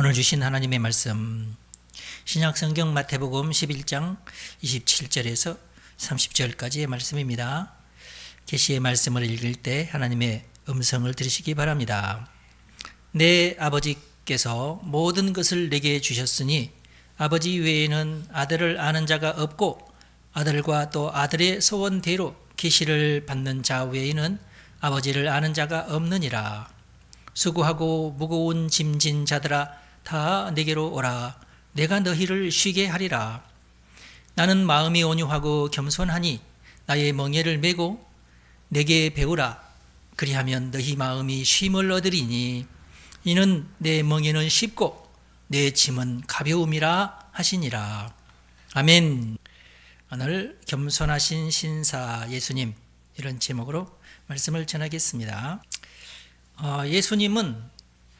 오늘 주신 하나님의 말씀 신약성경 마태복음 11장 27절에서 30절까지의 말씀입니다. 계시의 말씀을 읽을 때 하나님의 음성을 들으시기 바랍니다. 내 아버지께서 모든 것을 내게 주셨으니 아버지 외에는 아들을 아는 자가 없고 아들과 또 아들의 소원대로 계시를 받는 자 외에는 아버지를 아는 자가 없느니라. 수고하고 무거운 짐진 자들아 다 내게로 오라. 내가 너희를 쉬게 하리라. 나는 마음이 온유하고 겸손하니 나의 멍에를 메고 내게 배우라. 그리하면 너희 마음이 쉼을 얻으리니 이는 내 멍에는 쉽고 내 짐은 가벼움이라 하시니라. 아멘. 오늘 겸손하신 신사 예수님, 이런 제목으로 말씀을 전하겠습니다. 예수님은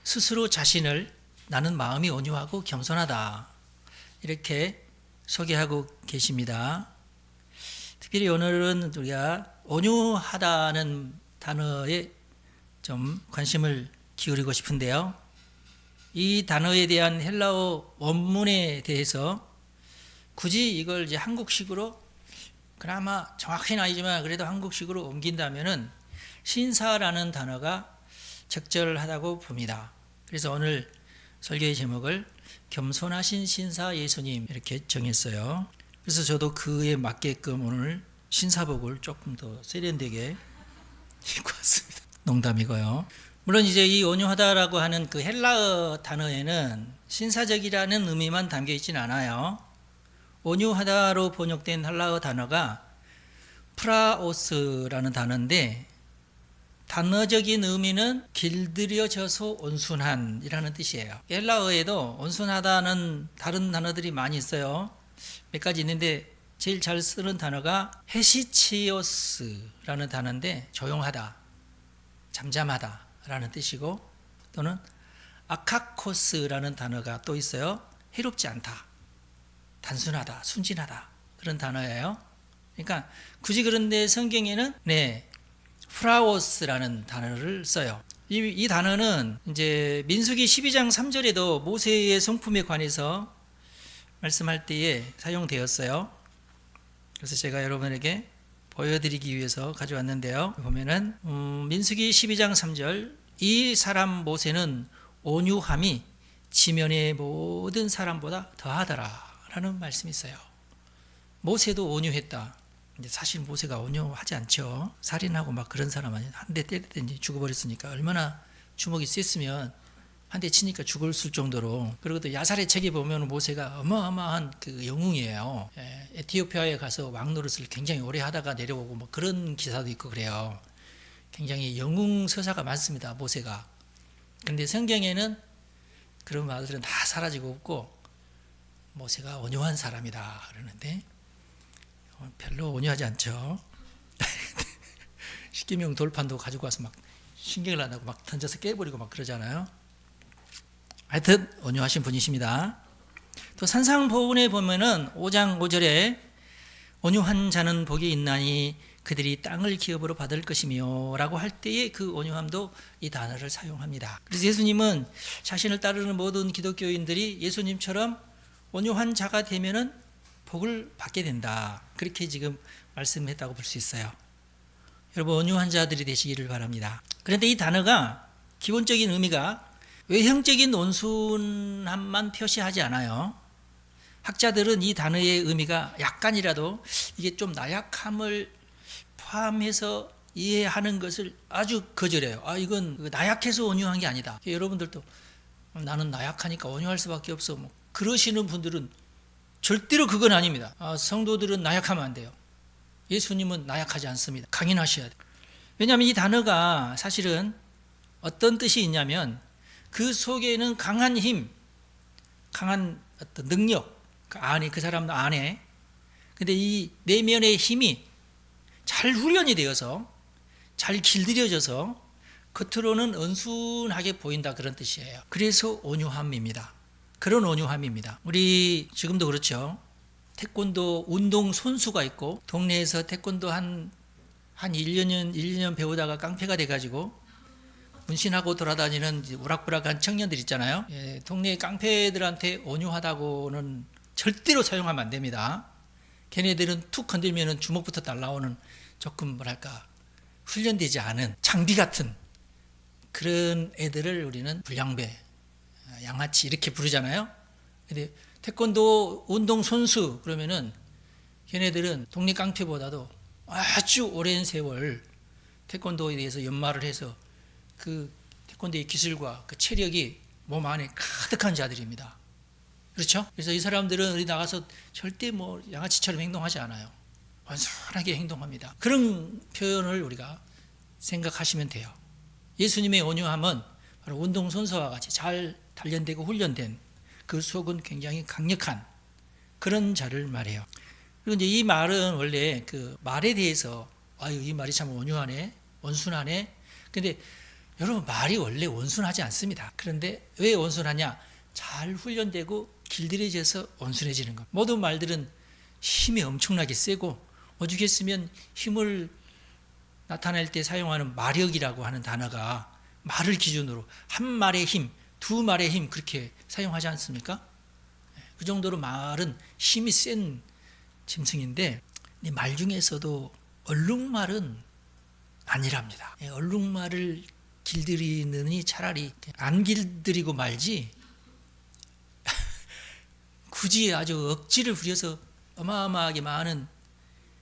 스스로 자신을 나는 마음이 온유하고 겸손하다 이렇게 소개하고 계십니다. 특별히 오늘은 우리가 온유하다는 단어에 좀 관심을 기울이고 싶은데요. 이 단어에 대한 헬라어 원문에 대해서 굳이 이걸 이제 한국식으로, 그나마 정확히는 아니지만 그래도 한국식으로 옮긴다면은 신사라는 단어가 적절하다고 봅니다. 그래서 오늘 설교의 제목을 겸손하신 신사 예수님 이렇게 정했어요. 그래서 저도 그에 맞게끔 오늘 신사복을 조금 더 세련되게 입고 왔습니다. 농담이고요. 물론 이제 이 온유하다라고 하는 그 헬라어 단어에는 신사적이라는 의미만 담겨 있지는 않아요. 온유하다로 번역된 헬라어 단어가 프라오스라는 단어인데 단어적인 의미는 길들여져서 온순한이라는 뜻이에요. 헬라어에도 온순하다는 다른 단어들이 많이 있어요. 몇 가지 있는데 제일 잘 쓰는 단어가 헤시치오스라는 단어인데 조용하다, 잠잠하다 라는 뜻이고, 또는 아카코스라는 단어가 또 있어요. 해롭지 않다, 단순하다, 순진하다, 그런 단어예요. 그러니까 굳이 그런데 성경에는 프라오스라는 단어를 써요. 이 단어는 이제 민수기 12장 3절에도 모세의 성품에 관해서 말씀할 때에 사용되었어요. 그래서 제가 여러분에게 보여드리기 위해서 가져왔는데요. 보면은 민수기 12장 3절, 이 사람 모세는 온유함이 지면의 모든 사람보다 더하더라 라는 말씀이 있어요. 모세도 온유했다. 사실 모세가 온유하지 않죠. 살인하고 막 그런 사람 아니에요. 한 대 때리더니 죽어버렸으니까 얼마나 주먹이 셌으면 한 대 치니까 죽었을 정도로. 그리고 또 야살의 책에 보면 모세가 어마어마한 그 영웅이에요. 에티오피아에 가서 왕 노릇을 굉장히 오래 하다가 내려오고 뭐 그런 기사도 있고 그래요. 굉장히 영웅 서사가 많습니다, 모세가. 그런데 성경에는 그런 말들은 다 사라지고 없고 모세가 온유한 사람이다 그러는데 별로 온유하지 않죠. 십계명 돌판도 가지고 와서 막 신경을 안 하고 막 던져서 깨버리고 막 그러잖아요. 하여튼 온유하신 분이십니다. 또 산상보훈에 보면은 5장 5절에 온유한 자는 복이 있나니 그들이 땅을 기업으로 받을 것이며 라고 할 때에 그 온유함도 이 단어를 사용합니다. 그래서 예수님은 자신을 따르는 모든 기독교인들이 예수님처럼 온유한 자가 되면은 복을 받게 된다, 그렇게 지금 말씀했다고 볼 수 있어요. 여러분, 온유한 자들이 되시기를 바랍니다. 그런데 이 단어가 기본적인 의미가 외형적인 온순함만 표시하지 않아요. 학자들은 이 단어의 의미가 약간이라도 이게 좀 나약함을 포함해서 이해하는 것을 아주 거절해요. 이건 나약해서 온유한 게 아니다. 여러분들도 나는 나약하니까 온유할 수밖에 없어, 뭐 그러시는 분들은 절대로 그건 아닙니다. 성도들은 나약하면 안 돼요. 예수님은 나약하지 않습니다. 강인하셔야 돼요. 왜냐하면 이 단어가 사실은 어떤 뜻이 있냐면 그 속에는 강한 힘, 강한 어떤 능력, 그 사람 안에, 근데 이 내면의 힘이 잘 훈련이 되어서 잘 길들여져서 겉으로는 온순하게 보인다, 그런 뜻이에요. 그래서 온유함입니다. 그런 온유함입니다. 우리 지금도 그렇죠. 태권도 운동 선수가 있고 동네에서 태권도 한 1년 배우다가 깡패가 돼가지고 문신하고 돌아다니는 이제 우락부락한 청년들 있잖아요. 예, 동네 깡패들한테 온유하다고는 절대로 사용하면 안 됩니다. 걔네들은 툭 건들면 주먹부터 날라오는 조금 뭐랄까 훈련되지 않은 장비 같은 그런 애들을 우리는 불량배, 양아치 이렇게 부르잖아요. 근데 태권도 운동 선수 그러면은 걔네들은 동네 깡패보다도 아주 오랜 세월 태권도에 대해서 연마를 해서 그 태권도의 기술과 그 체력이 몸 안에 가득한 자들입니다. 그렇죠? 그래서 이 사람들은 우리 나가서 절대 뭐 양아치처럼 행동하지 않아요. 완순하게 행동합니다. 그런 표현을 우리가 생각하시면 돼요. 예수님의 온유함은 바로 운동선수와 같이 잘 단련되고 훈련된 그 속은 굉장히 강력한 그런 자를 말해요. 그리고 이제 이 말은 원래 그 말에 대해서 아유 이 말이 참 온유하네, 온순하네. 근데 여러분 말이 원래 온순하지 않습니다. 그런데 왜 온순하냐? 잘 훈련되고 길들여져서 온순해지는 것. 모든 말들은 힘이 엄청나게 세고 오죽했으면 힘을 나타낼 때 사용하는 마력이라고 하는 단어가 말을 기준으로 한 말의 힘, 두 말의 힘 그렇게 사용하지 않습니까? 그 정도로 말은 힘이 센 짐승인데 이 말 중에서도 얼룩말은 아니랍니다. 얼룩말을 길들이느니 차라리 안 길들이고 말지 굳이 아주 억지를 부려서 어마어마하게 많은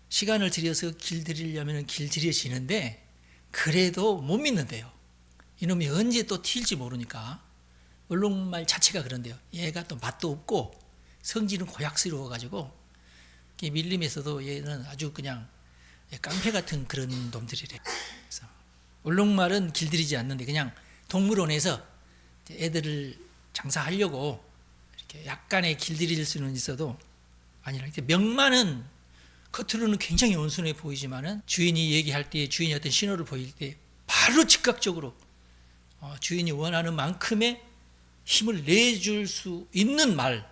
시간을 들여서 길들이려면 길들여지는데 그래도 못 믿는데요. 이놈이 언제 또 튈지 모르니까 얼룩말 자체가 그런데요. 얘가 또 맛도 없고 성질은 고약스러워가지고 밀림에서도 얘는 아주 그냥 깡패 같은 그런 놈들이래요. 그래서 얼룩말은 길들이지 않는데 그냥 동물원에서 애들을 장사하려고 이렇게 약간의 길들일 수는 있어도 아니라 명마는 겉으로는 굉장히 온순해 보이지만은 주인이 얘기할 때 주인이 어떤 신호를 보일 때 바로 즉각적으로 주인이 원하는 만큼의 힘을 내줄 수 있는 말,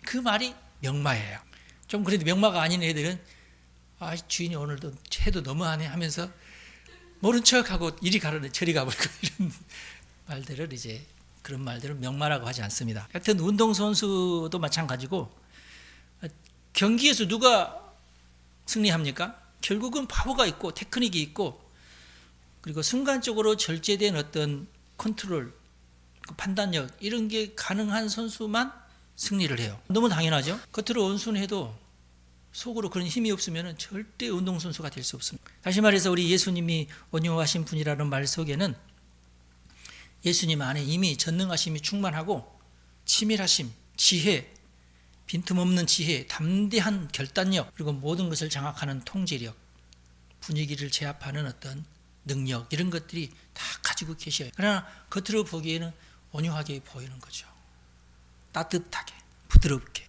그 말이 명마예요. 좀 그래도 명마가 아닌 애들은 주인이 오늘도 해도 너무하네 하면서 모른 척하고 이리 가라네 저리 가버리고 이런 말들을 이제 그런 말들을 명마라고 하지 않습니다. 하여튼 운동선수도 마찬가지고 경기에서 누가 승리합니까? 결국은 파워가 있고 테크닉이 있고 그리고 순간적으로 절제된 어떤 컨트롤, 판단력 이런 게 가능한 선수만 승리를 해요. 너무 당연하죠. 겉으로 온순해도 속으로 그런 힘이 없으면 절대 운동선수가 될 수 없습니다. 다시 말해서 우리 예수님이 온유하신 분이라는 말 속에는 예수님 안에 이미 전능하심이 충만하고 치밀하심, 지혜, 빈틈없는 지혜, 담대한 결단력, 그리고 모든 것을 장악하는 통제력, 분위기를 제압하는 어떤 능력 이런 것들이 다 가지고 계셔요. 그러나 겉으로 보기에는 온유하게 보이는 거죠. 따뜻하게, 부드럽게.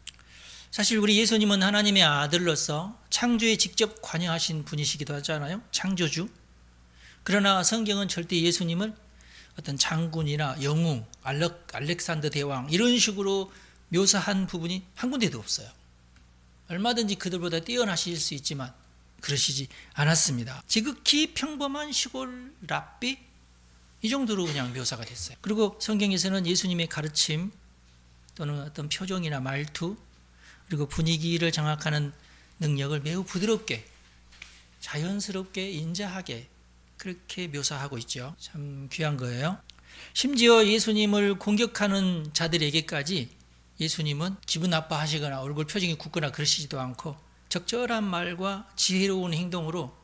사실 우리 예수님은 하나님의 아들로서 창조에 직접 관여하신 분이시기도 하잖아요. 창조주. 그러나 성경은 절대 예수님을 어떤 장군이나 영웅, 알렉산더 대왕 이런 식으로 묘사한 부분이 한 군데도 없어요. 얼마든지 그들보다 뛰어나실 수 있지만 그러시지 않았습니다. 지극히 평범한 시골 랍비 이 정도로 그냥 묘사가 됐어요. 그리고 성경에서는 예수님의 가르침 또는 어떤 표정이나 말투 그리고 분위기를 장악하는 능력을 매우 부드럽게 자연스럽게 인자하게 그렇게 묘사하고 있죠. 참 귀한 거예요. 심지어 예수님을 공격하는 자들에게까지 예수님은 기분 나빠하시거나 얼굴 표정이 굳거나 그러시지도 않고 적절한 말과 지혜로운 행동으로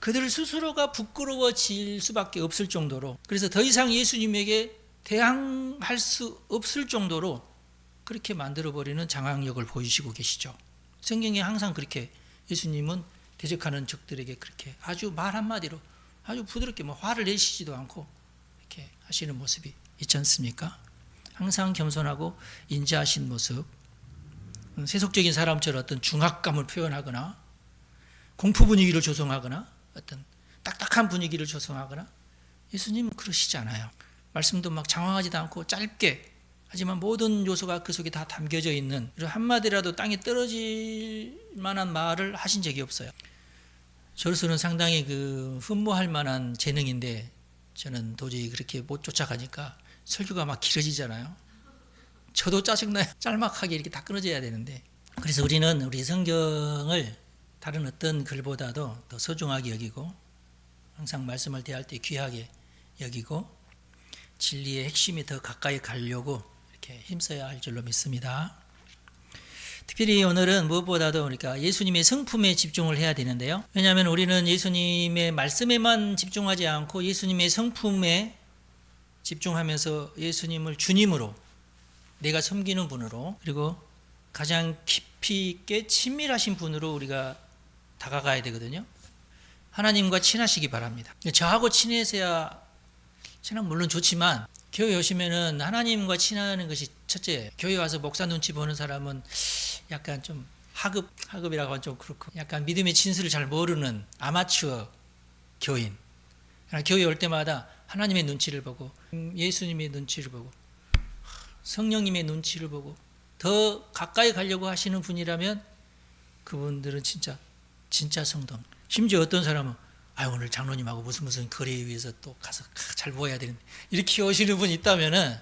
그들 스스로가 부끄러워질 수밖에 없을 정도로 그래서 더 이상 예수님에게 대항할 수 없을 정도로 그렇게 만들어버리는 장악력을 보이시고 계시죠. 성경에 항상 그렇게 예수님은 대적하는 적들에게 그렇게 아주 말 한마디로 아주 부드럽게 화를 내시지도 않고 이렇게 하시는 모습이 있지 않습니까? 항상 겸손하고 인자하신 모습, 세속적인 사람처럼 어떤 중압감을 표현하거나 공포 분위기를 조성하거나 어떤 딱딱한 분위기를 조성하거나 예수님은 그러시지 않아요. 말씀도 막 장황하지도 않고 짧게 하지만 모든 요소가 그 속에 다 담겨져 있는 한마디라도 땅에 떨어질 만한 말을 하신 적이 없어요. 저로서는 상당히 흠모할 만한 재능인데 저는 도저히 그렇게 못 쫓아가니까 설교가 막 길어지잖아요. 저도 짜증나요. 짤막하게 이렇게 다 끊어져야 되는데. 그래서 우리는 우리 성경을 다른 어떤 글보다도 더 소중하게 여기고 항상 말씀을 대할 때 귀하게 여기고 진리의 핵심이 더 가까이 가려고 이렇게 힘써야 할 줄로 믿습니다. 특별히 오늘은 무엇보다도 우리가 예수님의 성품에 집중을 해야 되는데요. 왜냐하면 우리는 예수님의 말씀에만 집중하지 않고 예수님의 성품에 집중하면서 예수님을 주님으로, 내가 섬기는 분으로, 그리고 가장 깊이 있게 친밀하신 분으로 우리가 다가가야 되거든요. 하나님과 친하시기 바랍니다. 저하고 친해서야 친하면 물론 좋지만 교회 오시면은 하나님과 친하는 것이 첫째예요. 교회 와서 목사 눈치 보는 사람은 약간 좀 하급이라고 하면 좀 그렇고 약간 믿음의 진수를 잘 모르는 아마추어 교인. 교회 올 때마다 하나님의 눈치를 보고 예수님의 눈치를 보고 성령님의 눈치를 보고 더 가까이 가려고 하시는 분이라면 그분들은 진짜 성도. 심지어 어떤 사람은 오늘 장로님하고 무슨 거리에 위해서 또 가서 잘 보아야 되는데 이렇게 오시는 분이 있다면은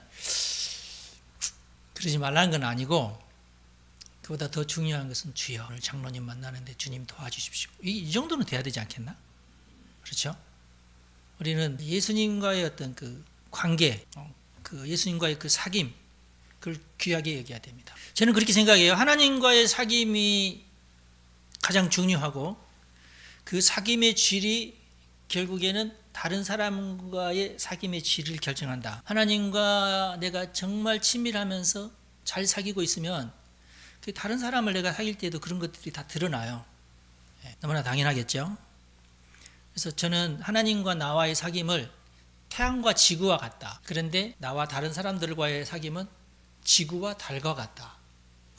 그러지 말라는 건 아니고 그보다 더 중요한 것은 주여 오늘 장로님 만나는데 주님 도와주십시오. 이 정도는 돼야 되지 않겠나? 그렇죠? 우리는 예수님과의 어떤 그 관계, 그 예수님과의 그 사귐, 그걸 귀하게 여겨야 됩니다. 저는 그렇게 생각해요. 하나님과의 사귐이 가장 중요하고 그 사귐의 질이 결국에는 다른 사람과의 사귐의 질을 결정한다. 하나님과 내가 정말 친밀하면서 잘 사귀고 있으면 다른 사람을 내가 사귈 때도 그런 것들이 다 드러나요. 너무나 당연하겠죠. 그래서 저는 하나님과 나와의 사귐을 태양과 지구와 같다. 그런데 나와 다른 사람들과의 사귐은 지구와 달과 같다.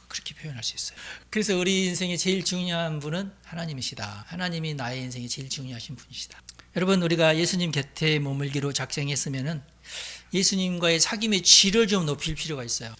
그렇게 표현할 수 있어요. 그래서 우리 인생에 제일 중요한 분은 하나님이시다. 하나님이 나의 인생에 제일 중요하신 분이시다. 여러분, 우리가 예수님 곁에 머물기로 작정했으면은 예수님과의 사귐의 질을 좀 높일 필요가 있어요.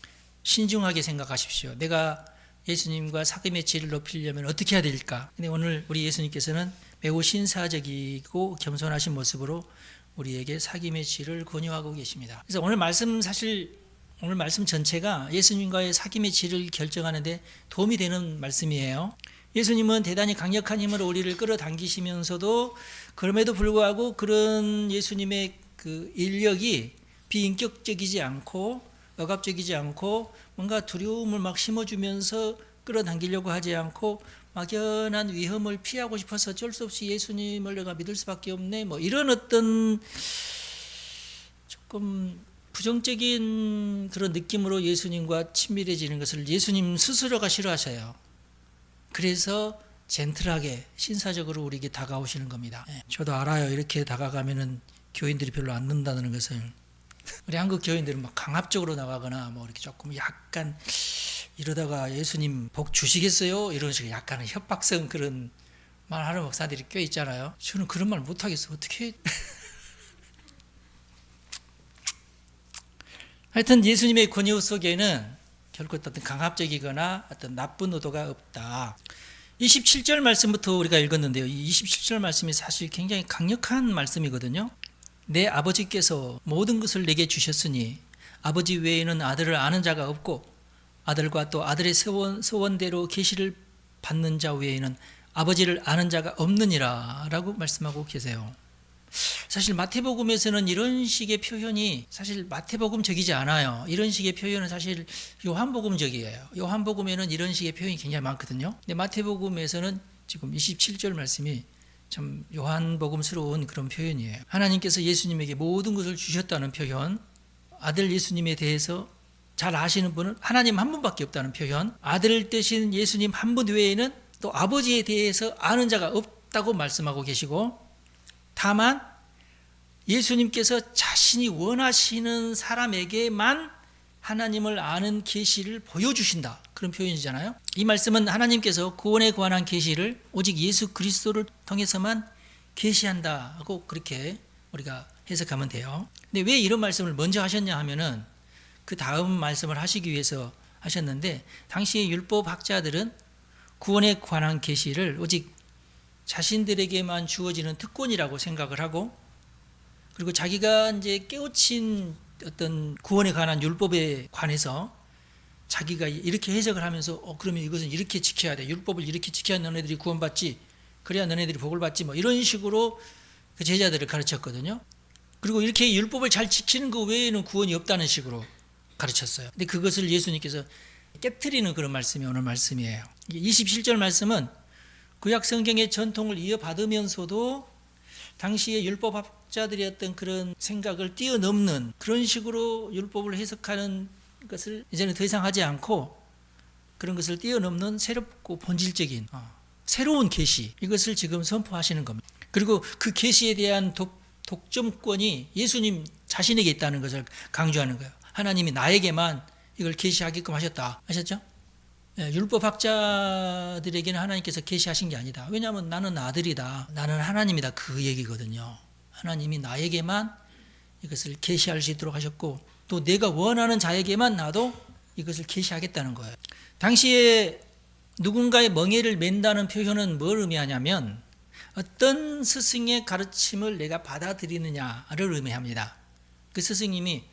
신중하게 생각하십시오. 내가 예수님과 사귐의 질을 높이려면 어떻게 해야 될까? 근데 오늘 우리 예수님께서는 매우 신사적이고 겸손하신 모습으로 우리에게 사귐의 질을 권유하고 계십니다. 그래서 오늘 말씀 전체가 예수님과의 사귐의 질을 결정하는데 도움이 되는 말씀이에요. 예수님은 대단히 강력한 힘으로 우리를 끌어당기시면서도 그럼에도 불구하고 그런 예수님의 그 인력이 비인격적이지 않고 억압적이지 않고 뭔가 두려움을 막 심어주면서 끌어당기려고 하지 않고 막연한 위험을 피하고 싶어서 어쩔 수 없이 예수님을 내가 믿을 수밖에 없네 이런 어떤 조금 부정적인 그런 느낌으로 예수님과 친밀해지는 것을 예수님 스스로가 싫어하셔요. 그래서 젠틀하게 신사적으로 우리에게 다가오시는 겁니다. 저도 알아요. 이렇게 다가가면은 교인들이 별로 안 는다는 것을. 우리 한국 교인들은 막 강압적으로 나가거나 이렇게 조금 약간 이러다가 예수님 복 주시겠어요? 이런 식의 약간의 협박성 그런 말하는 목사들이 꽤 있잖아요. 저는 그런 말 못하겠어. 어떻게 하여튼 예수님의 권유 속에는 결코 어떤 강압적이거나 어떤 나쁜 의도가 없다. 27절 말씀부터 우리가 읽었는데요. 이 27절 말씀이 사실 굉장히 강력한 말씀이거든요. 내 아버지께서 모든 것을 내게 주셨으니 아버지 외에는 아들을 아는 자가 없고 아들과 또 아들의 소원대로 계시를 받는 자 외에는 아버지를 아는 자가 없느니라 라고 말씀하고 계세요. 사실 마태복음에서는 이런 식의 표현이 사실 마태복음적이지 않아요. 이런 식의 표현은 사실 요한복음적이에요. 요한복음에는 이런 식의 표현이 굉장히 많거든요. 근데 마태복음에서는 지금 27절 말씀이 참 요한복음스러운 그런 표현이에요. 하나님께서 예수님에게 모든 것을 주셨다는 표현, 아들 예수님에 대해서 잘 아시는 분은 하나님 한 분밖에 없다는 표현, 아들 되신 예수님 한 분 외에는 또 아버지에 대해서 아는 자가 없다고 말씀하고 계시고, 다만 예수님께서 자신이 원하시는 사람에게만 하나님을 아는 계시를 보여주신다. 그런 표현이잖아요. 이 말씀은 하나님께서 구원에 관한 계시를 오직 예수 그리스도를 통해서만 계시한다고 그렇게 우리가 해석하면 돼요. 근데 왜 이런 말씀을 먼저 하셨냐 하면은 그 다음 말씀을 하시기 위해서 하셨는데, 당시의 율법학자들은 구원에 관한 계시를 오직 자신들에게만 주어지는 특권이라고 생각을 하고, 그리고 자기가 이제 깨우친 어떤 구원에 관한 율법에 관해서 자기가 이렇게 해석을 하면서 그러면 이것은 이렇게 지켜야 돼. 율법을 이렇게 지켜야 너네들이 구원받지. 그래야 너네들이 복을 받지. 뭐 이런 식으로 그 제자들을 가르쳤거든요. 그리고 이렇게 율법을 잘 지키는 것 외에는 구원이 없다는 식으로 가르쳤어요. 근데 그것을 예수님께서 깨트리는 그런 말씀이 오늘 말씀이에요. 27절 말씀은 구약 성경의 전통을 이어받으면서도 당시의 율법학자들의 어떤 그런 생각을 뛰어넘는 그런 식으로 율법을 해석하는 것을 이제는 더 이상 하지 않고 그런 것을 뛰어넘는 새롭고 본질적인 새로운 계시, 이것을 지금 선포하시는 겁니다. 그리고 그 계시에 대한 독점권이 예수님 자신에게 있다는 것을 강조하는 거예요. 하나님이 나에게만 이걸 계시하게끔 하셨다. 아셨죠? 율법학자들에게는 하나님께서 계시하신 게 아니다. 왜냐하면 나는 아들이다. 나는 하나님이다. 그 얘기거든요. 하나님이 나에게만 이것을 계시할 수 있도록 하셨고 또 내가 원하는 자에게만 나도 이것을 계시하겠다는 거예요. 당시에 누군가의 멍에를 맨다는 표현은 뭘 의미하냐면 어떤 스승의 가르침을 내가 받아들이느냐를 의미합니다. 그 스승님이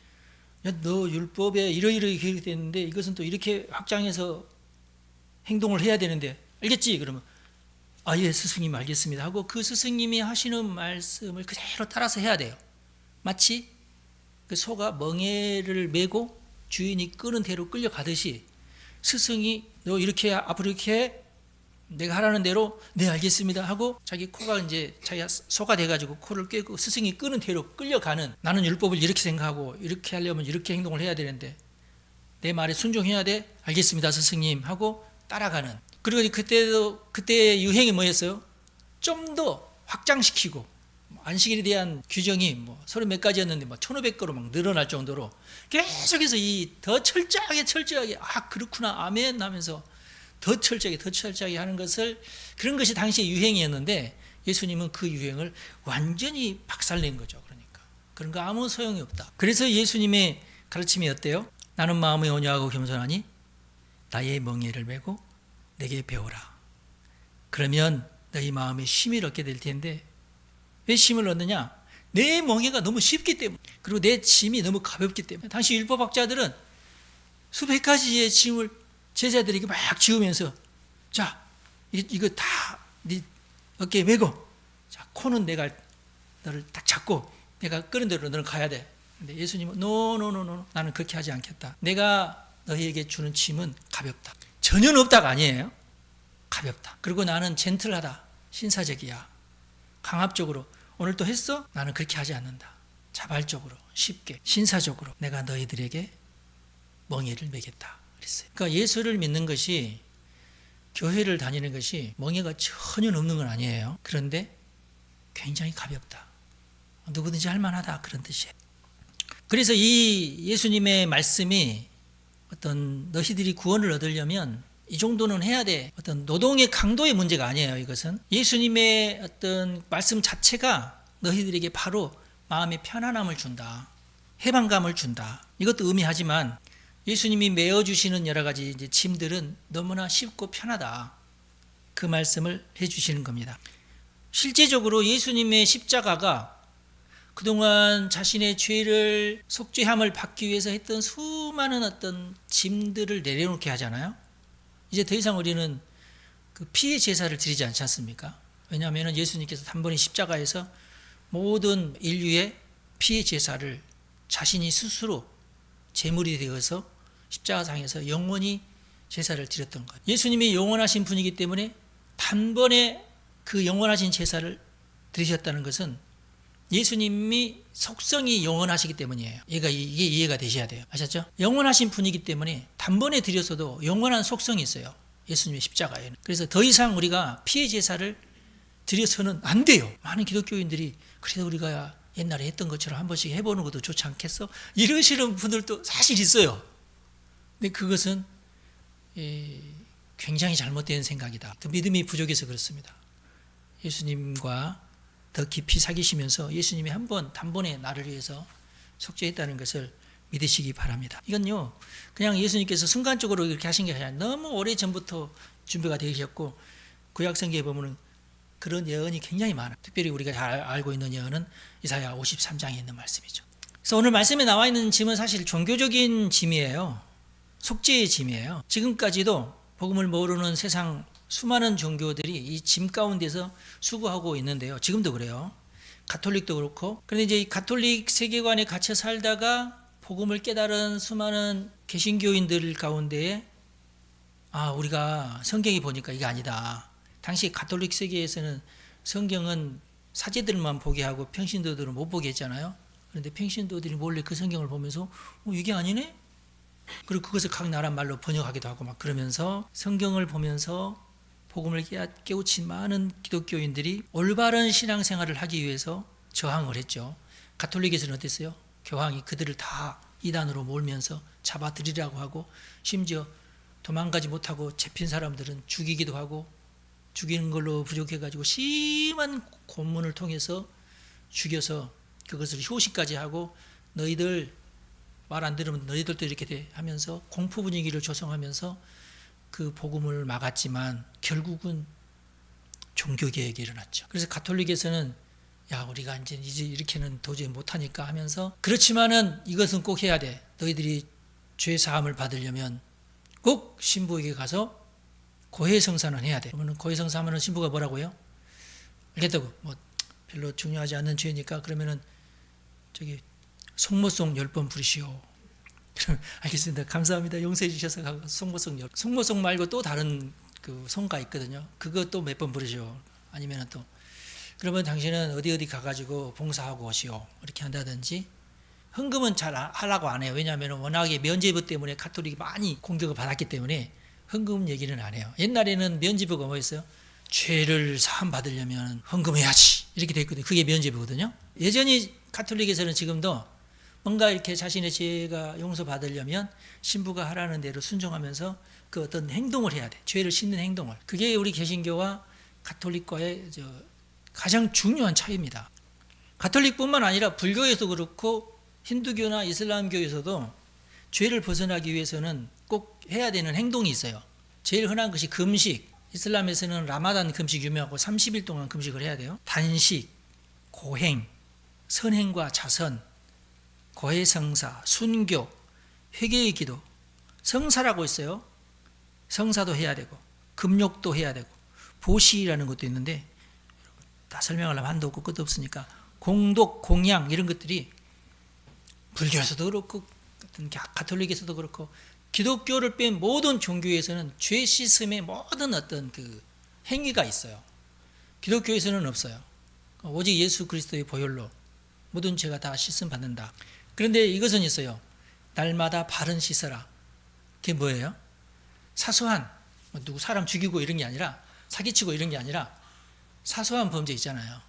너 율법에 이러이러하게 되어 있는데 이것은 또 이렇게 확장해서 행동을 해야 되는데 알겠지? 그러면 예 스승님 알겠습니다 하고 그 스승님이 하시는 말씀을 그대로 따라서 해야 돼요. 마치 그 소가 멍에를 메고 주인이 끄는 대로 끌려가듯이 스승이 너 이렇게 해, 앞으로 이렇게 해, 내가 하라는 대로 네 알겠습니다 하고 자기 코가 이제 자기가 소가 돼가지고 코를 꿰고 스승이 끄는 대로 끌려가는, 나는 율법을 이렇게 생각하고 이렇게 하려면 이렇게 행동을 해야 되는데 내 말에 순종해야 돼, 알겠습니다 스승님 하고 따라가는. 그리고 그때의 유행이 뭐였어요? 좀 더 확장시키고 안식일에 대한 규정이 30몇 가지였는데 1500개로 막 늘어날 정도로 계속해서 더 철저하게 그렇구나 아멘 하면서 더 철저하게 하는 것을, 그런 것이 당시의 유행이었는데 예수님은 그 유행을 완전히 박살낸 거죠. 그러니까 그런 거 아무 소용이 없다. 그래서 예수님의 가르침이 어때요? 나는 마음이 온유하고 겸손하니 나의 멍에를 메고 내게 배우라. 그러면 너희 마음에 쉼을 얻게 될 텐데, 왜 쉼을 얻느냐? 내 멍에가 너무 쉽기 때문에, 그리고 내 짐이 너무 가볍기 때문에. 당시 율법학자들은 수백 가지의 짐을 제자들에게 막 지우면서 자 이거 다 네 어깨에 메고, 자 코는 내가 너를 딱 잡고 내가 끄는 대로 너는 가야 돼. 근데 예수님은 노 나는 그렇게 하지 않겠다. 내가 너희에게 주는 짐은 가볍다. 전혀 없다가 아니에요. 가볍다. 그리고 나는 젠틀하다. 신사적이야. 강압적으로 오늘 또 했어? 나는 그렇게 하지 않는다. 자발적으로 쉽게 신사적으로 내가 너희들에게 멍에를 매겠다 그랬어요. 그러니까 예수를 믿는 것이, 교회를 다니는 것이 멍에가 전혀 없는 건 아니에요. 그런데 굉장히 가볍다. 누구든지 할 만하다 그런 뜻이에요. 그래서 이 예수님의 말씀이 어떤 너희들이 구원을 얻으려면 이 정도는 해야 돼. 어떤 노동의 강도의 문제가 아니에요. 이것은 예수님의 어떤 말씀 자체가 너희들에게 바로 마음의 편안함을 준다. 해방감을 준다. 이것도 의미하지만 예수님이 메어주시는 여러 가지 이제 짐들은 너무나 쉽고 편하다. 그 말씀을 해주시는 겁니다. 실제적으로 예수님의 십자가가 그동안 자신의 죄를 속죄함을 받기 위해서 했던 수많은 어떤 짐들을 내려놓게 하잖아요. 이제 더 이상 우리는 그 피의 제사를 드리지 않지 않습니까? 왜냐하면 예수님께서 단번에 십자가에서 모든 인류의 피의 제사를 자신이 스스로 제물이 되어서 십자가상에서 영원히 제사를 드렸던 것. 예수님이 영원하신 분이기 때문에 단번에 그 영원하신 제사를 드리셨다는 것은 예수님이 속성이 영원하시기 때문이에요. 이게 이해가 되셔야 돼요. 아셨죠? 영원하신 분이기 때문에 단번에 드렸어도 영원한 속성이 있어요. 예수님의 십자가에는. 그래서 더 이상 우리가 피의 제사를 드려서는 안 돼요. 많은 기독교인들이 그래도 우리가 옛날에 했던 것처럼 한 번씩 해보는 것도 좋지 않겠어? 이러시는 분들도 사실 있어요. 근데 그것은 굉장히 잘못된 생각이다. 믿음이 부족해서 그렇습니다. 예수님과 더 깊이 사귀시면서 예수님이 단번에 나를 위해서 속죄했다는 것을 믿으시기 바랍니다. 이건요, 그냥 예수님께서 순간적으로 이렇게 하신 게 아니라 너무 오래 전부터 준비가 되셨고, 구약성경에 보면은 그런 예언이 굉장히 많아요. 특별히 우리가 잘 알고 있는 예언은 이사야 53장에 있는 말씀이죠. 그래서 오늘 말씀에 나와 있는 짐은 사실 종교적인 짐이에요. 속죄의 짐이에요. 지금까지도 복음을 모르는 세상 수많은 종교들이 이 짐 가운데서 수고하고 있는데요. 지금도 그래요. 가톨릭도 그렇고. 그런데 이제 이 가톨릭 세계관에 갇혀 살다가 복음을 깨달은 수많은 개신교인들 가운데에 우리가 성경이 보니까 이게 아니다. 당시 가톨릭 세계에서는 성경은 사제들만 보게 하고 평신도들은 못 보게 했잖아요. 그런데 평신도들이 몰래 그 성경을 보면서 이게 아니네? 그리고 그것을 각 나라 말로 번역하기도 하고 막 그러면서 성경을 보면서 복음을 깨우친 많은 기독교인들이 올바른 신앙생활을 하기 위해서 저항을 했죠. 가톨릭에서는 어땠어요? 교황이 그들을 다 이단으로 몰면서 잡아들이라고 하고 심지어 도망가지 못하고 잡힌 사람들은 죽이기도 하고 죽이는 걸로 부족해가지고 심한 고문을 통해서 죽여서 그것을 효시까지 하고 너희들 말 안 들으면 너희들도 이렇게 돼 하면서 공포 분위기를 조성하면서 그 복음을 막았지만 결국은 종교개혁이 일어났죠. 그래서 가톨릭에서는 우리가 이제 이렇게는 도저히 못하니까 하면서 그렇지만은 이것은 꼭 해야 돼. 너희들이 죄 사함을 받으려면 꼭 신부에게 가서 고해성사는 해야 돼. 그러면 고해성사하면 신부가 뭐라고요? 알겠다고. 별로 중요하지 않는 죄니까 그러면은 송모송 10번 부르시오. 그럼 알겠습니다. 감사합니다. 용서해 주셔서 송모송 말고 또 다른 그 송가 있거든요. 그것도 몇 번 부르시오. 아니면 또 그러면 당신은 어디 가가지고 봉사하고 오시오. 이렇게 한다든지. 헌금은 잘 하려고 안 해요. 왜냐하면 워낙에 면죄부 때문에 가톨릭이 많이 공격을 받았기 때문에 헌금 얘기는 안 해요. 옛날에는 면죄부가 뭐였어요? 죄를 사함 받으려면 헌금해야지 이렇게 돼 있거든요. 그게 면죄부거든요. 여전히 가톨릭에서는 지금도 뭔가 이렇게 자신의 죄가 용서받으려면 신부가 하라는 대로 순종하면서 그 어떤 행동을 해야 돼. 죄를 씻는 행동을. 그게 우리 개신교와 가톨릭과의 가장 중요한 차이입니다. 가톨릭뿐만 아니라 불교에도 그렇고 힌두교나 이슬람교에서도 죄를 벗어나기 위해서는 꼭 해야 되는 행동이 있어요. 제일 흔한 것이 금식. 이슬람에서는 라마단 금식 유명하고 30일 동안 금식을 해야 돼요. 단식, 고행, 선행과 자선, 고해성사, 순교, 회개의 기도, 성사라고 있어요. 성사도 해야 되고 금욕도 해야 되고 보시라는 것도 있는데 다 설명하려면 한도 없고 끝도 없으니까 공독, 공양 이런 것들이 불교에서도 그렇고 가톨릭에서도 그렇고 기독교를 뺀 모든 종교에서는 죄 씻음의 모든 어떤 그 행위가 있어요. 기독교에서는 없어요. 오직 예수 그리스도의 보혈로 모든 죄가 다 씻음 받는다. 그런데 이것은 있어요. 날마다 발은 씻어라. 그게 뭐예요? 사소한 누구 사람 죽이고 이런 게 아니라 사기치고 이런 게 아니라 사소한 범죄 있잖아요.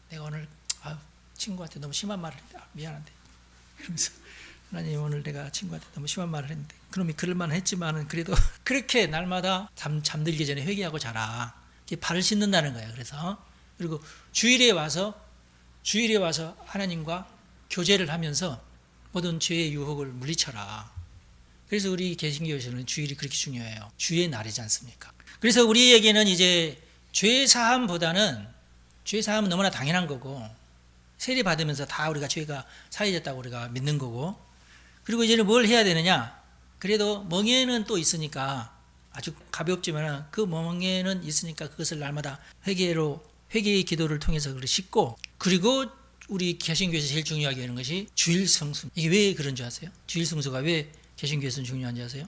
내가 오늘 친구한테 너무 심한 말을 했는데 미안한데 그러면서 하나님 오늘 내가 친구한테 너무 심한 말을 했는데 그놈이 그럴만 했지만은 그래도 그렇게 날마다 잠들기 전에 회개하고 자라. 이게 발을 씻는다는 거예요. 그래서 그리고 주일에 와서 하나님과 교제를 하면서 모든 죄의 유혹을 물리쳐라. 그래서 우리 개신교에서는 주일이 그렇게 중요해요. 주의 날이지 않습니까? 그래서 우리에게는 이제 죄 사함보다는 죄 사함은 너무나 당연한 거고 세례 받으면서 다 우리가 죄가 사해졌다고 우리가 믿는 거고 그리고 이제는 뭘 해야 되느냐? 그래도 멍에는 또 있으니까 아주 가볍지만 그 멍에는 있으니까 그것을 날마다 회개의 기도를 통해서 그걸 씻고 그리고 우리 개신교에서 제일 중요하게 하는 것이 주일 성수. 이게 왜 그런 줄 아세요? 주일 성수가 왜 개신교에서는 중요한지 아세요?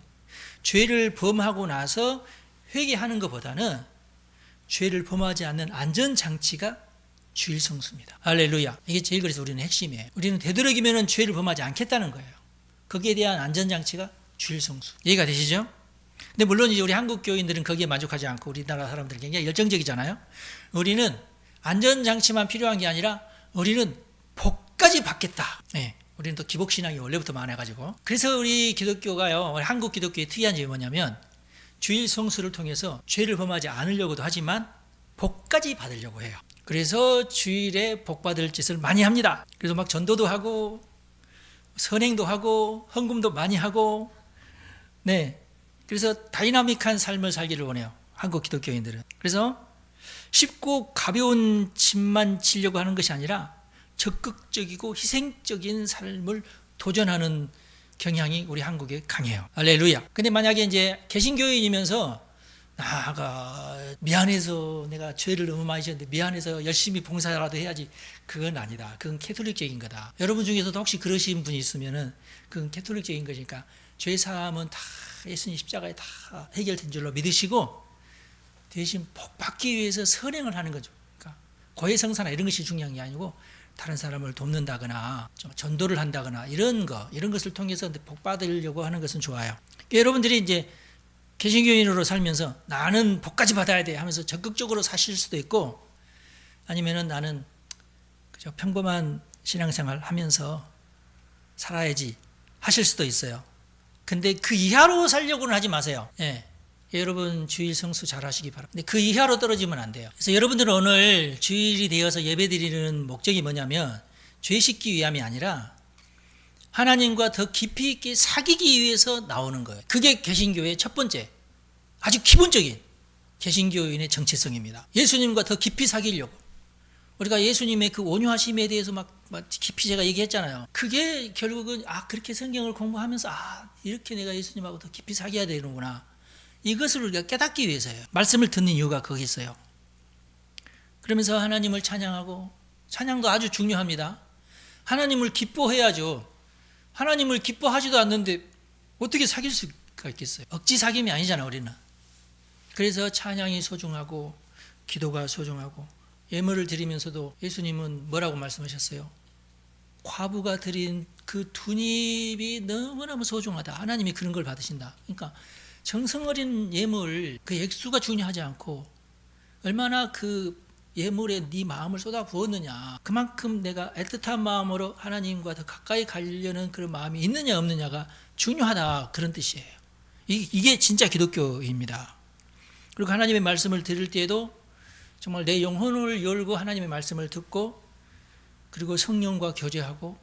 죄를 범하고 나서 회개하는 것보다는 죄를 범하지 않는 안전장치가 주일 성수입니다. 할렐루야. 이게 제일 그래서 우리는 핵심이에요. 우리는 되도록이면 죄를 범하지 않겠다는 거예요. 거기에 대한 안전장치가 주일 성수. 이해가 되시죠? 근데 물론 이제 우리 한국 교인들은 거기에 만족하지 않고 우리나라 사람들은 굉장히 열정적이잖아요. 우리는 안전장치만 필요한 게 아니라 우리는 복까지 받겠다. 네, 우리는 또 기복신앙이 원래부터 많아가지고 그래서 우리 기독교가요, 우리 한국 기독교의 특이한 점이 뭐냐면 주일 성수를 통해서 죄를 범하지 않으려고도 하지만 복까지 받으려고 해요. 그래서 주일에 복 받을 짓을 많이 합니다. 그래서 막 전도도 하고 선행도 하고 헌금도 많이 하고 네, 그래서 다이나믹한 삶을 살기를 원해요. 한국 기독교인들은. 그래서 쉽고 가벼운 짐만 지려고 하는 것이 아니라 적극적이고 희생적인 삶을 도전하는 경향이 우리 한국에 강해요. 할렐루야. 근데 만약에 이제 개신교인이면서 나가 미안해서 내가 죄를 너무 많이 지었는데 미안해서 열심히 봉사라도 해야지, 그건 아니다. 그건 캐톨릭적인 거다. 여러분 중에서도 혹시 그러신 분이 있으면은 그건 캐톨릭적인 거니까 죄 사함은 다 예수님 십자가에 다 해결된 줄로 믿으시고 대신 복 받기 위해서 선행을 하는 거죠. 그러니까 고해성사나 이런 것이 중요한 게 아니고 다른 사람을 돕는다거나 좀 전도를 한다거나 이런 것을 통해서 복 받으려고 하는 것은 좋아요. 그러니까 여러분들이 이제 개신교인으로 살면서 나는 복까지 받아야 돼 하면서 적극적으로 사실 수도 있고, 아니면은 나는 그저 평범한 신앙생활 하면서 살아야지 하실 수도 있어요. 근데 그 이하로 살려고는 하지 마세요. 예. 여러분 주일 성수 잘 하시기 바랍니다. 근데 그 이하로 떨어지면 안 돼요. 그래서 여러분들은 오늘 주일이 되어서 예배드리는 목적이 뭐냐면 죄 씻기 위함이 아니라 하나님과 더 깊이 있게 사귀기 위해서 나오는 거예요. 그게 개신교의 첫 번째, 아주 기본적인 개신교인의 정체성입니다. 예수님과 더 깊이 사귀려고. 우리가 예수님의 그 온유하심에 대해서 막 깊이 제가 얘기했잖아요. 그게 결국은 그렇게 성경을 공부하면서 이렇게 내가 예수님하고 더 깊이 사귀어야 되는구나, 이것을 우리가 깨닫기 위해서예요. 말씀을 듣는 이유가 거기 있어요. 그러면서 하나님을 찬양하고, 찬양도 아주 중요합니다. 하나님을 기뻐해야죠. 하나님을 기뻐하지도 않는데 어떻게 사귈 수가 있겠어요? 억지 사귐이 아니잖아, 우리는. 그래서 찬양이 소중하고 기도가 소중하고, 예물을 드리면서도 예수님은 뭐라고 말씀하셨어요? 과부가 드린 그 둔입이 너무너무 소중하다. 하나님이 그런 걸 받으신다. 그러니까 정성 어린 예물, 그 액수가 중요하지 않고 얼마나 그 예물에 네 마음을 쏟아 부었느냐, 그만큼 내가 애틋한 마음으로 하나님과 더 가까이 가려는 그런 마음이 있느냐 없느냐가 중요하다, 그런 뜻이에요. 이게 진짜 기독교입니다. 그리고 하나님의 말씀을 들을 때에도 정말 내 영혼을 열고 하나님의 말씀을 듣고, 그리고 성령과 교제하고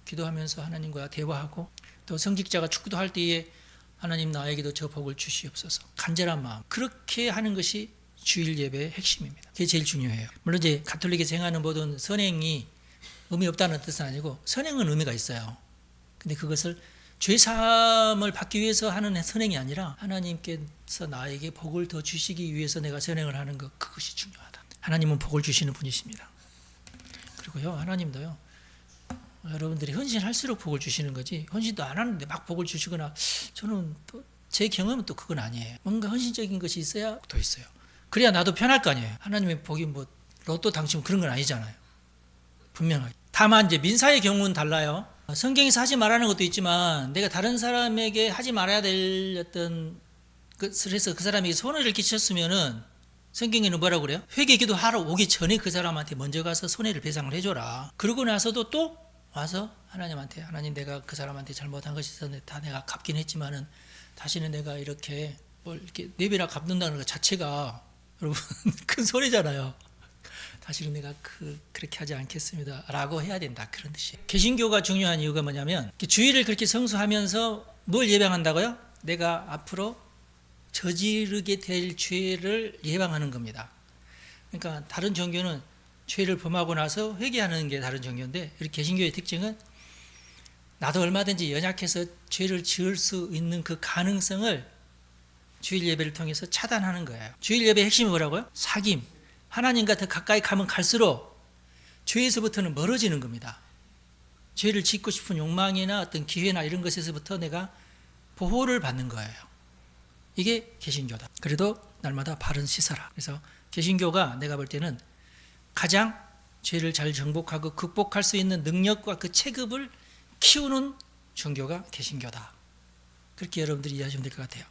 기도하면서 하나님과 대화하고, 또 성직자가 축도할 때에 하나님 나에게도 저 복을 주시옵소서, 간절한 마음, 그렇게 하는 것이 주일 예배의 핵심입니다. 그게 제일 중요해요. 물론 이제 가톨릭에서 행하는 모든 선행이 의미 없다는 뜻은 아니고 선행은 의미가 있어요. 근데 그것을 죄사함을 받기 위해서 하는 선행이 아니라 하나님께서 나에게 복을 더 주시기 위해서 내가 선행을 하는 것, 그것이 중요하다. 하나님은 복을 주시는 분이십니다. 그리고요, 하나님도요, 여러분들이 헌신할수록 복을 주시는 거지, 헌신도 안 하는데 막 복을 주시거나, 저는 또 제 경험은 또 그건 아니에요. 뭔가 헌신적인 것이 있어야 더 있어요. 그래야 나도 편할 거 아니에요. 하나님의 복이 뭐 로또 당첨 그런 건 아니잖아요. 분명하게. 다만 이제 민사의 경우는 달라요. 성경에서 하지 말라는 것도 있지만 내가 다른 사람에게 하지 말아야 될 어떤 것을 해서 그 사람에게 손해를 끼쳤으면은 성경에는 뭐라고 그래요? 회개기도 하러 오기 전에 그 사람한테 먼저 가서 손해를 배상을 해줘라. 그러고 나서도 또 와서 하나님한테, 하나님 내가 그 사람한테 잘못한 것이 있었는데 다 내가 갚긴 했지만은 다시는 내가 이렇게 뭘 이렇게 내비나 갚는다는 것 자체가 여러분 큰 소리잖아요. 다시는 내가 그렇게 하지 않겠습니다 라고 해야 된다, 그런 뜻이에요. 개신교가 중요한 이유가 뭐냐면 주일을 그렇게 성수하면서 뭘 예방한다고요? 내가 앞으로 저지르게 될 죄를 예방하는 겁니다. 그러니까 다른 종교는 죄를 범하고 나서 회개하는 게 다른 종교인데, 우리 개신교의 특징은 나도 얼마든지 연약해서 죄를 지을 수 있는 그 가능성을 주일 예배를 통해서 차단하는 거예요. 주일 예배의 핵심이 뭐라고요? 사귐. 하나님과 더 가까이 가면 갈수록 죄에서부터는 멀어지는 겁니다. 죄를 짓고 싶은 욕망이나 어떤 기회나 이런 것에서부터 내가 보호를 받는 거예요. 이게 개신교다. 그래도 날마다 발은 씻어라. 그래서 개신교가 내가 볼 때는 가장 죄를 잘 정복하고 극복할 수 있는 능력과 그 체급을 키우는 종교가 개신교다. 그렇게 여러분들이 이해하시면 될 것 같아요.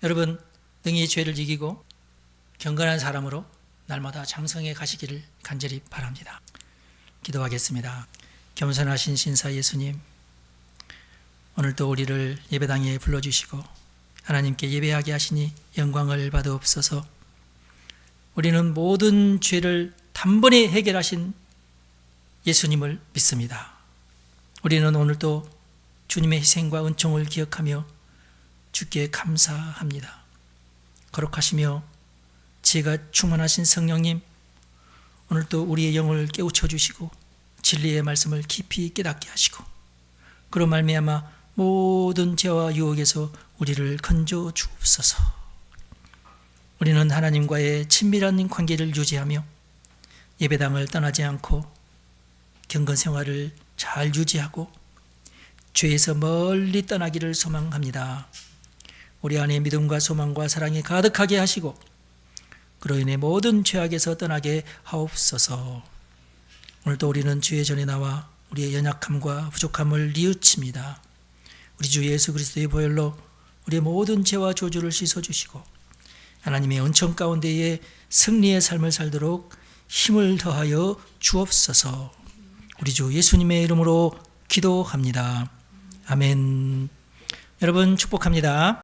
여러분 능히 죄를 이기고 경건한 사람으로 날마다 장성해 가시기를 간절히 바랍니다. 기도하겠습니다. 겸손하신 신사 예수님, 오늘도 우리를 예배당에 불러주시고 하나님께 예배하게 하시니 영광을 받으옵소서. 우리는 모든 죄를 단번에 해결하신 예수님을 믿습니다. 우리는 오늘도 주님의 희생과 은총을 기억하며 주께 감사합니다. 거룩하시며 지혜가 충만하신 성령님, 오늘도 우리의 영을 깨우쳐 주시고 진리의 말씀을 깊이 깨닫게 하시고 그로 말미암아 모든 죄와 유혹에서 우리를 건져 주옵소서. 우리는 하나님과의 친밀한 관계를 유지하며 예배당을 떠나지 않고 경건 생활을 잘 유지하고 죄에서 멀리 떠나기를 소망합니다. 우리 안에 믿음과 소망과 사랑이 가득하게 하시고 그로 인해 모든 죄악에서 떠나게 하옵소서. 오늘도 우리는 주의 전에 나와 우리의 연약함과 부족함을 뉘우칩니다. 우리 주 예수 그리스도의 보혈로 우리의 모든 죄와 저주를 씻어주시고 하나님의 은총 가운데에 승리의 삶을 살도록 힘을 더하여 주옵소서. 우리 주 예수님의 이름으로 기도합니다. 아멘. 여러분 축복합니다.